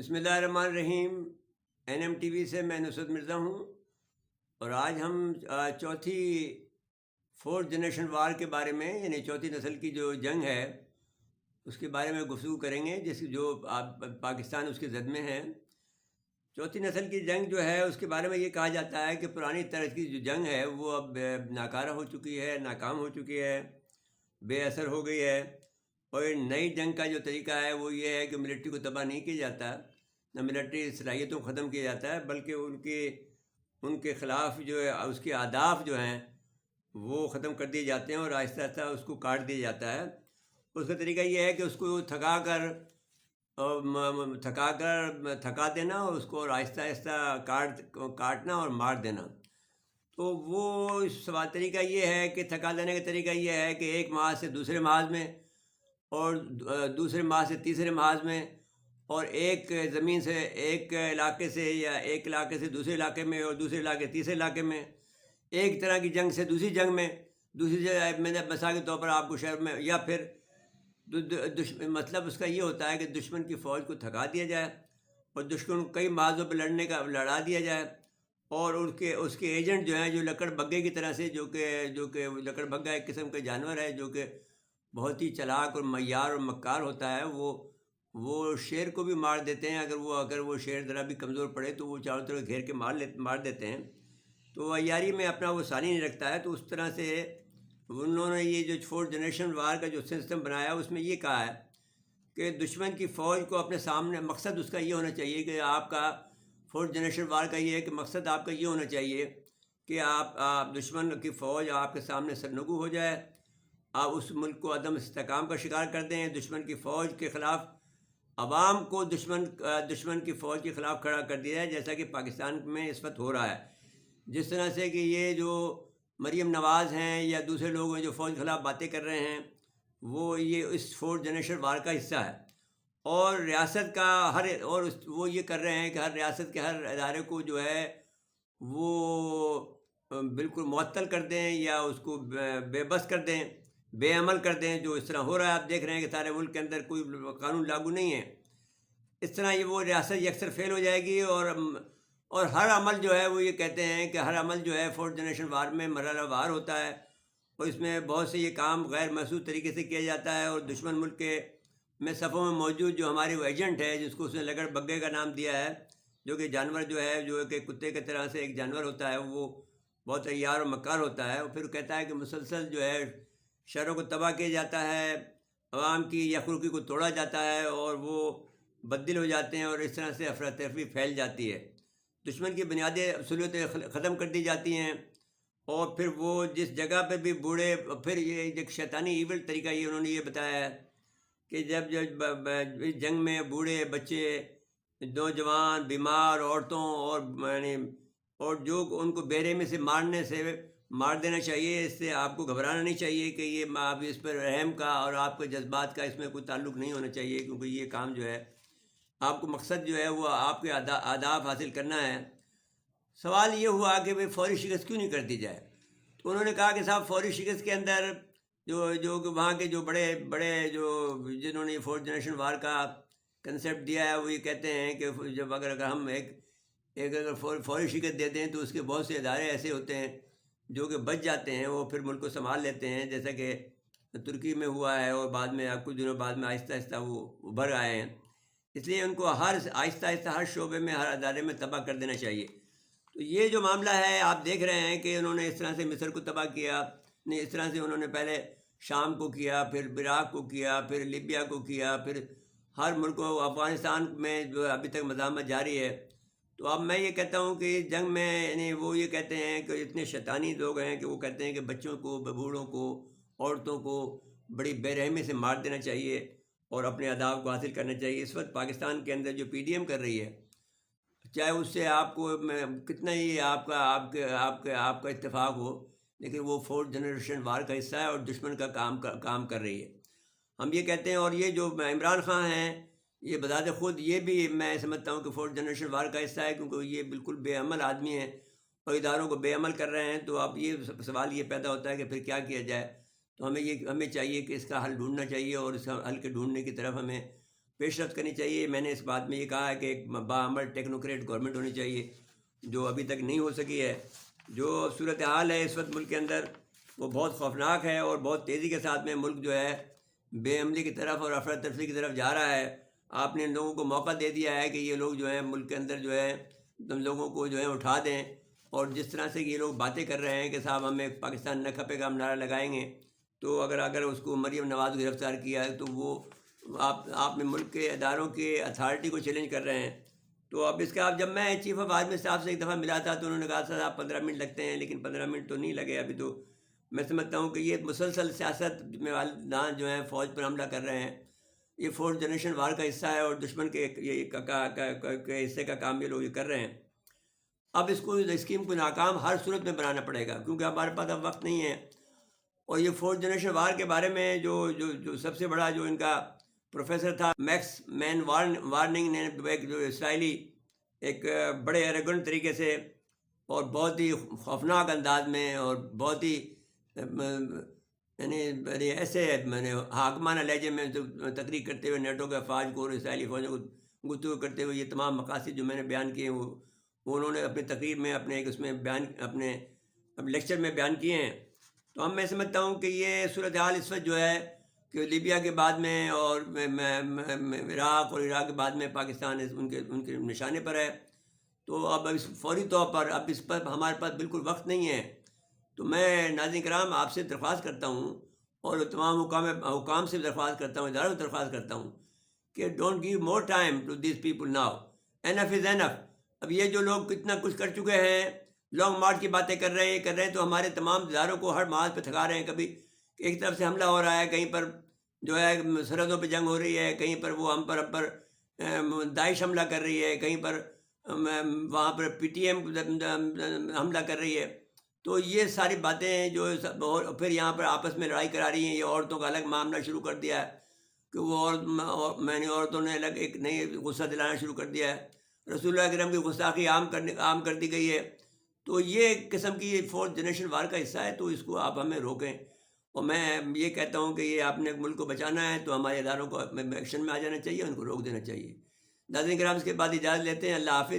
بسم اللہ الرحمن الرحیم۔ NM TV سے میں نصرت مرزا ہوں، اور آج ہم چوتھی فورتھ جنریشن وار کے بارے میں، یعنی چوتھی نسل کی جو جنگ ہے اس کے بارے میں گفتگو کریں گے، جو پاکستان اس کے زد میں ہے۔ چوتھی نسل کی جنگ جو ہے اس کے بارے میں یہ کہا جاتا ہے کہ پرانی طرز کی جو جنگ ہے وہ اب ناکارہ ہو چکی ہے، ناکام ہو چکی ہے، بے اثر ہو گئی ہے۔ اور نئی جنگ کا جو طریقہ ہے وہ یہ ہے کہ ملٹری کو تباہ نہیں کیا جاتا، نہ ملٹری صلاحیتوں کو ختم کیا جاتا ہے، بلکہ ان کے خلاف جو ہے اس کے اہداف جو ہیں وہ ختم کر دیے جاتے ہیں، اور آہستہ آہستہ اس کو کاٹ دیا جاتا ہے۔ اس کا طریقہ یہ ہے کہ اس کو تھکا دینا، اور اس کو آہستہ آہستہ کاٹنا اور مار دینا۔ تو وہ طریقہ یہ ہے کہ تھکا دینے کا طریقہ یہ ہے کہ ایک محاذ سے دوسرے محاذ میں، اور دوسرے محاذ سے تیسرے محاذ میں، اور ایک زمین سے ایک علاقے سے، یا ایک علاقے سے دوسرے علاقے میں، اور دوسرے علاقے تیسرے علاقے میں، ایک طرح کی جنگ سے دوسری جنگ میں، دوسری جگہ میں مثال کے طور پر آپ کو شہر میں، یا پھر مطلب اس کا یہ ہوتا ہے کہ دشمن کی فوج کو تھکا دیا جائے، اور دشمن کو کئی محاذوں پہ لڑا دیا جائے، اور اس کے ایجنٹ جو ہیں، جو لکڑ بگے کی طرح سے، جو کہ لکڑ بگا ایک قسم کا جانور ہے جو کہ بہت ہی چلاک اور معیار اور مکار ہوتا ہے، وہ شیر کو بھی مار دیتے ہیں۔ اگر وہ شیر ذرا بھی کمزور پڑے تو وہ چاروں طرف گھیر کے مار دیتے ہیں۔ تو عیاری میں اپنا وہ ثانی نہیں رکھتا ہے۔ تو اس طرح سے انہوں نے یہ جو فورتھ جنریشن وار کا جو سسٹم بنایا، اس میں یہ کہا ہے کہ دشمن کی فوج کو اپنے سامنے، مقصد اس کا یہ ہونا چاہیے کہ آپ کا فورتھ جنریشن وار کا یہ ہے کہ مقصد آپ کا یہ ہونا چاہیے کہ آپ دشمن کی فوج آپ کے سامنے سرنگو ہو جائے، آپ اس ملک کو عدم استحکام کا شکار کر دیں، دشمن کی فوج کے خلاف عوام کو دشمن کی فوج کے خلاف کھڑا کر دیا ہے، جیسا کہ پاکستان میں اس وقت ہو رہا ہے۔ جس طرح سے کہ یہ جو مریم نواز ہیں یا دوسرے لوگ ہیں جو فوج کے خلاف باتیں کر رہے ہیں، وہ یہ اس فورتھ جنریشن وار کا حصہ ہے، اور ریاست کا وہ یہ کر رہے ہیں کہ ہر ریاست کے ہر ادارے کو جو ہے وہ بالکل معطل کر دیں، یا اس کو بے بس کر دیں، بے عمل کر دیں۔ جو اس طرح ہو رہا ہے، آپ دیکھ رہے ہیں کہ سارے ملک کے اندر کوئی قانون لاگو نہیں ہے۔ اس طرح وہ ریاست یکسر فیل ہو جائے گی، اور ہر عمل جو ہے وہ یہ کہتے ہیں کہ ہر عمل جو ہے فورتھ جنریشن وار میں مرحلہ وار ہوتا ہے، اور اس میں بہت سے یہ کام غیر محسوس طریقے سے کیا جاتا ہے، اور دشمن ملک کے صفوں میں موجود جو ہمارے وہ ایجنٹ ہے، جس کو اس نے لکڑ بگے کا نام دیا ہے، جو کہ جانور جو ہے، جو کہ کتے کی طرح سے ایک جانور ہوتا ہے، وہ بہت عیار اور مکار ہوتا ہے، اور پھر کہتا ہے کہ مسلسل جو ہے شہروں کو تباہ کیا جاتا ہے، عوام کی یکرخی کو توڑا جاتا ہے، اور وہ بددل ہو جاتے ہیں، اور اس طرح سے افراتفری پھیل جاتی ہے، دشمن کی بنیادی اصولیتیں ختم کر دی جاتی ہیں۔ اور پھر وہ جس جگہ پہ بھی بوڑھے، پھر یہ ایک شیطانی ایول طریقہ یہ انہوں نے یہ بتایا ہے کہ جب جنگ میں بوڑھے، بچے، نوجوان، بیمار، عورتوں، اور جو ان کو بے رحمی سے مار دینا چاہیے۔ اس سے آپ کو گھبرانا نہیں چاہیے کہ یہ آپ اس پر رحم کا اور آپ کے جذبات کا اس میں کوئی تعلق نہیں ہونا چاہیے، کیونکہ یہ کام جو ہے آپ کو مقصد جو ہے وہ آپ کے اہداف حاصل کرنا ہے۔ سوال یہ ہوا کہ بھئی فوری شکست کیوں نہیں کر دی جائے؟ تو انہوں نے کہا کہ صاحب فوری شکست کے اندر جو وہاں کے جو بڑے جنہوں نے فورتھ جنریشن وار کا کنسیپٹ دیا ہے، وہ یہ کہتے ہیں کہ جب اگر ہم اگر فوری شکست دیتے ہیں تو اس کے بہت سے ادارے ایسے ہوتے ہیں جو کہ بچ جاتے ہیں، وہ پھر ملک کو سنبھال لیتے ہیں، جیسا کہ ترکی میں ہوا ہے، اور بعد میں کچھ دنوں بعد میں آہستہ آہستہ وہ ابھر آئے ہیں۔ اس لیے ان کو آہستہ آہستہ ہر شعبے میں، ہر ادارے میں تباہ کر دینا چاہیے۔ تو یہ جو معاملہ ہے آپ دیکھ رہے ہیں کہ انہوں نے اس طرح سے مصر کو تباہ کیا، اس طرح سے انہوں نے پہلے شام کو کیا، پھر عراق کو کیا، پھر لیبیا کو کیا، پھر ہر ملک کو، افغانستان میں جو ابھی تک مزاحمت جاری ہے۔ تو اب میں یہ کہتا ہوں کہ جنگ میں، یعنی وہ یہ کہتے ہیں کہ اتنے شیطانی لوگ ہیں کہ وہ کہتے ہیں کہ بچوں کو، بوڑھوں کو، عورتوں کو بڑی بے رحمی سے مار دینا چاہیے، اور اپنے اہداف کو حاصل کرنا چاہیے۔ اس وقت پاکستان کے اندر جو PDM کر رہی ہے، چاہے اس سے آپ کو کتنا ہی آپ کا اتفاق ہو، لیکن وہ فورتھ جنریشن وار کا حصہ ہے، اور دشمن کا کام کر رہی ہے۔ ہم یہ کہتے ہیں، اور یہ جو عمران خان ہیں، یہ بذات خود یہ بھی میں سمجھتا ہوں کہ فورتھ جنریشن وار کا حصہ ہے، کیونکہ یہ بالکل بے عمل آدمی ہیں، اور اداروں کو بے عمل کر رہے ہیں۔ تو اب یہ سوال یہ پیدا ہوتا ہے کہ پھر کیا کیا جائے؟ تو ہمیں چاہیے کہ اس کا حل ڈھونڈنا چاہیے، اور اس کا حل کے ڈھونڈنے کی طرف ہمیں پیش رفت کرنی چاہیے. میں نے اس بات میں یہ کہا ہے کہ ایک باعمل ٹیکنوکریٹ گورنمنٹ ہونی چاہیے جو ابھی تک نہیں ہو سکی ہے. جو صورتحال ہے اس وقت ملک کے اندر وہ بہت خوفناک ہے اور بہت تیزی کے ساتھ میں ملک جو ہے بے عملی کی طرف اور افراتفری کی طرف جا رہا ہے. آپ نے ان لوگوں کو موقع دے دیا ہے کہ یہ لوگ جو ہے ملک کے اندر جو ہے تم لوگوں کو جو ہے اٹھا دیں. اور جس طرح سے یہ لوگ باتیں کر رہے ہیں کہ صاحب ہمیں پاکستان نہ کھپے گا ہم نعرہ لگائیں گے، تو اگر اس کو مریم نواز کو گرفتار کیا ہے تو وہ آپ نے ملک کے اداروں کے اتھارٹی کو چیلنج کر رہے ہیں. تو اب اس کا جب میں چیف آف آرمی اسٹاف سے ایک دفعہ ملا تھا تو انہوں نے کہا تھا آپ 15 منٹ لگتے ہیں، لیکن 15 منٹ تو نہیں لگے ابھی. تو میں سمجھتا ہوں کہ یہ مسلسل سیاست میں والدان جو ہیں فوج پر حملہ کر رہے ہیں. یہ فورتھ جنریشن وار کا حصہ ہے اور دشمن کے حصے کا کام یہ لوگ یہ کر رہے ہیں. اب اس اسکیم کو ناکام ہر صورت میں بنانا پڑے گا کیونکہ ہمارے پاس اب وقت نہیں ہے. اور یہ فورتھ جنریشن وار کے بارے میں جو سب سے بڑا جو ان کا پروفیسر تھا میکس مین وارننگ نے جو اسرائیلی ایک بڑے ایروگنٹ طریقے سے اور بہت ہی خوفناک انداز میں اور بہت ہی یعنی ایسے میں نے حاکمانہ لہجے میں تقریر کرتے ہوئے نیٹو کے افواج کو اور اسرائیلی فوجوں کو گفتگو کرتے ہوئے یہ تمام مقاصد جو میں نے بیان کیے ہیں وہ انہوں نے اپنی تقریر میں اپنے اس میں بیان اپنے لیکچر میں بیان کیے ہیں. تو اب میں سمجھتا ہوں کہ یہ صورتحال اس وقت جو ہے کہ لیبیا کے بعد میں اور عراق اور عراق کے بعد میں پاکستان ان کے نشانے پر ہے. تو اب اس فوری طور پر اب اس پر ہمارے پاس بالکل وقت نہیں ہے. تو میں ناظرین کرام آپ سے درخواست کرتا ہوں اور تمام حکام سے درخواست کرتا ہوں، اداروں سے درخواست کرتا ہوں کہ don't give more time to these people now. Enough is enough. اب یہ جو لوگ کتنا کچھ کر چکے ہیں، لانگ مارچ کی باتیں کر رہے ہیں تو ہمارے تمام اداروں کو ہر محاذ پہ تھکا رہے ہیں. کبھی ایک طرف سے حملہ ہو رہا ہے، کہیں پر جو ہے سرحدوں پہ جنگ ہو رہی ہے، کہیں پر وہ ہم پر داعش حملہ کر رہی ہے، کہیں پر وہاں پر پی ٹی ایم حملہ کر رہی ہے. تو یہ ساری باتیں جو پھر یہاں پر آپس میں لڑائی کرا رہی ہیں. یہ عورتوں کا الگ معاملہ شروع کر دیا ہے کہ وہ میں نے عورتوں نے الگ ایک نئی غصہ دلانا شروع کر دیا ہے. رسول اللہ اکرم کی گستاخی عام کر دی گئی ہے. تو یہ قسم کی فورتھ جنریشن وار کا حصہ ہے. تو اس کو آپ ہمیں روکیں. اور میں یہ کہتا ہوں کہ یہ آپ نے ملک کو بچانا ہے تو ہمارے اداروں کو ایکشن میں آ جانا چاہیے، ان کو روک دینا چاہیے. ناظرین کرام اس کے بعد اجازت لیتے ہیں. اللہ حافظ.